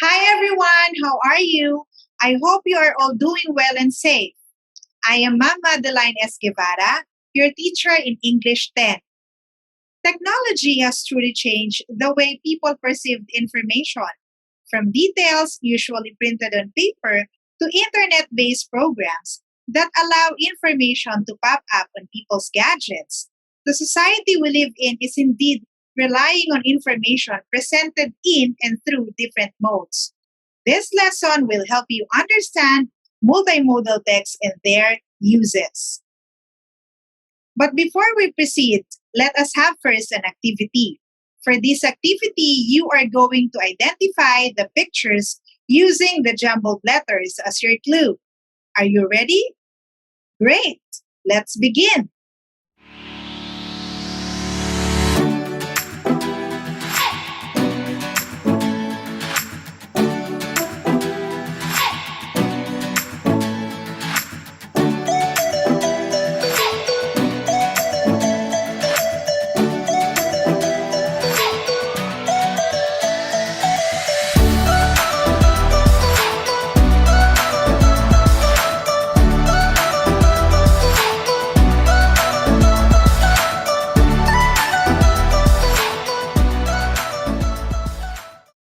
Hi everyone, how are you? I hope you are all doing well and safe. I am Madeline Guevarra, your teacher in English 10. Technology has truly changed the way people perceive information, from details usually printed on paper to internet-based programs that allow information to pop up on people's gadgets. The society we live in is indeed relying on information presented in and through different modes. This lesson will help you understand multimodal text and their uses. But before we proceed, let us have first an activity. For this activity, you are going to identify the pictures using the jumbled letters as your clue. Are you ready? Great! Let's begin.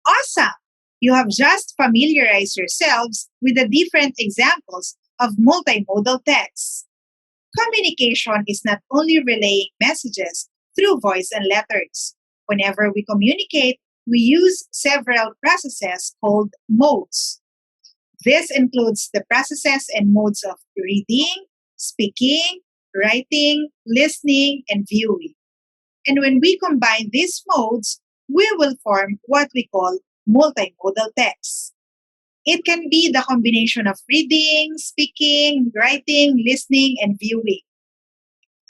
Awesome! You have just familiarized yourselves with the different examples of multimodal text. Communication is not only relaying messages through voice and letters. Whenever we communicate, we use several processes called modes. This includes the processes and modes of reading, speaking, writing, listening, and viewing. And when we combine these modes, we will form what we call multimodal text. It can be the combination of reading, speaking, writing, listening, and viewing.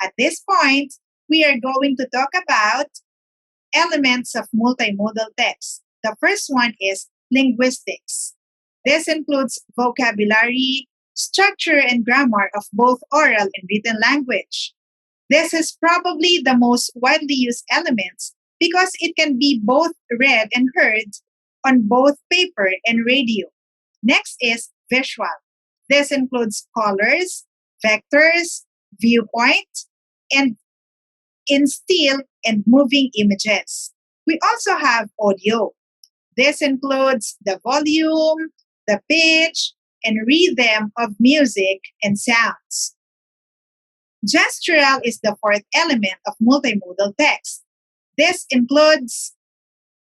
At this point, we are going to talk about elements of multimodal text. The first one is linguistics. This includes vocabulary, structure, and grammar of both oral and written language. This is probably the most widely used elements because it can be both read and heard on both paper and radio. Next is visual. This includes colors, vectors, viewpoint, and in still and moving images. We also have audio. This includes the volume, the pitch, and rhythm of music and sounds. Gestural is the fourth element of multimodal text. This includes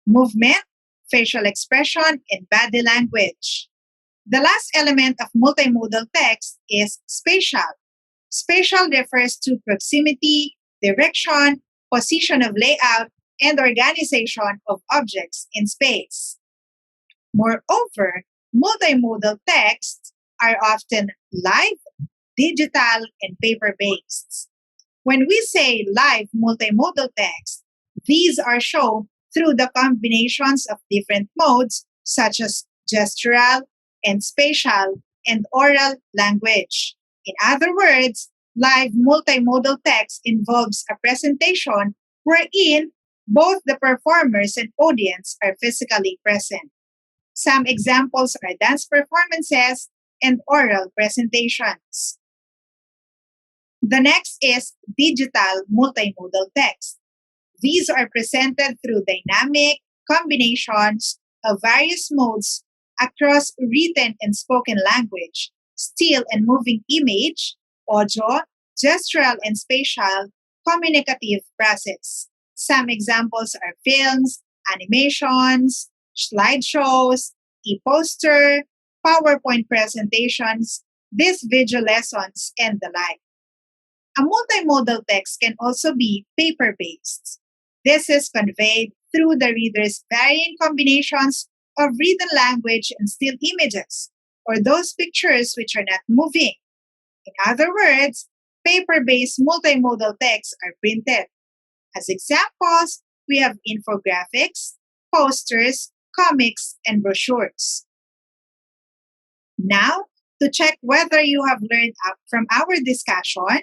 movement, facial expression, and body language. The last element of multimodal text is spatial. Spatial refers to proximity, direction, position of layout, and organization of objects in space. Moreover, multimodal texts are often live, digital, and paper-based. When we say live multimodal text, these are shown through the combinations of different modes such as gestural and spatial and oral language. In other words, live multimodal text involves a presentation wherein both the performers and audience are physically present. Some examples are dance performances and oral presentations. The next is digital multimodal text. These are presented through dynamic combinations of various modes across written and spoken language, still and moving image, audio, gestural and spatial, communicative process. Some examples are films, animations, slideshows, e-poster, PowerPoint presentations, these video lessons, and the like. A multimodal text can also be paper-based. This is conveyed through the reader's varying combinations of written language and still images, or those pictures which are not moving. In other words, paper-based multimodal texts are printed. As examples, we have infographics, posters, comics, and brochures. Now, to check whether you have learned from our discussion,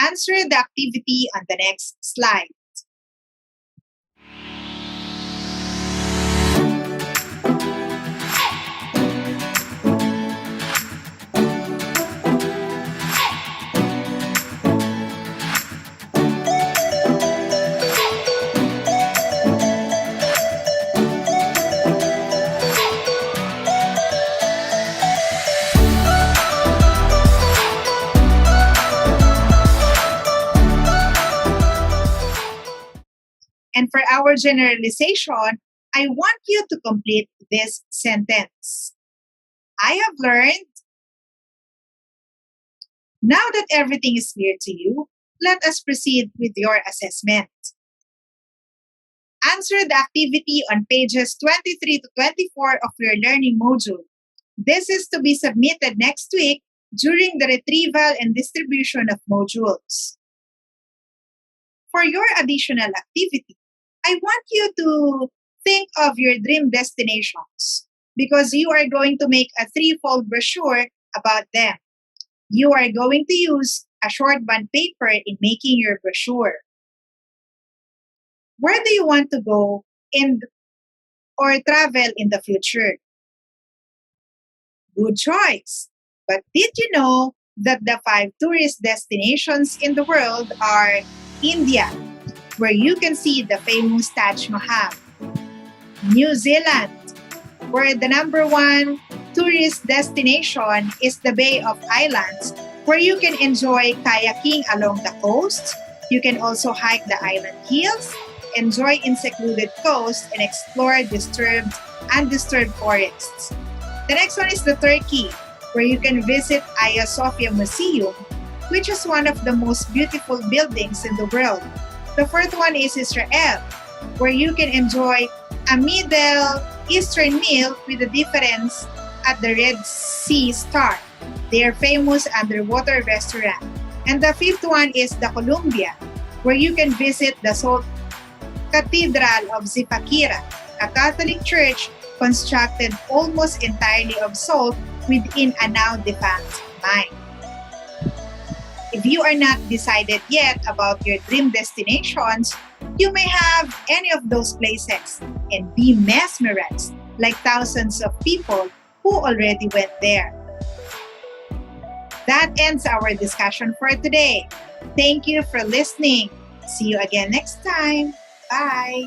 answer the activity on the next slide. For our generalization, I want you to complete this sentence. I have learned. Now that everything is clear to you, let us proceed with your assessment. Answer the activity on pages 23 to 24 of your learning module. This is to be submitted next week during the retrieval and distribution of modules. For your additional activity, I want you to think of your dream destinations because you are going to make a threefold brochure about them. You are going to use a short bond paper in making your brochure. Where do you want to go or travel in the future? Good choice. But did you know that the 5 tourist destinations in the world are India, where you can see the famous Taj Mahal; New Zealand, where the number 1 tourist destination is the Bay of Islands, where you can enjoy kayaking along the coast. You can also hike the island hills, enjoy in secluded coast, and explore undisturbed forests. The next one is the Turkey, where you can visit Hagia Sophia Museum, which is one of the most beautiful buildings in the world. The fourth one is Israel, where you can enjoy a Middle Eastern meal with a difference at the Red Sea Star, their famous underwater restaurant. And the fifth one is the Columbia, where you can visit the Salt Cathedral of Zipaquira, a Catholic church constructed almost entirely of salt within a now defunct mine. If you are not decided yet about your dream destinations, you may have any of those places and be mesmerized like thousands of people who already went there. That ends our discussion for today. Thank you for listening. See you again next time. Bye.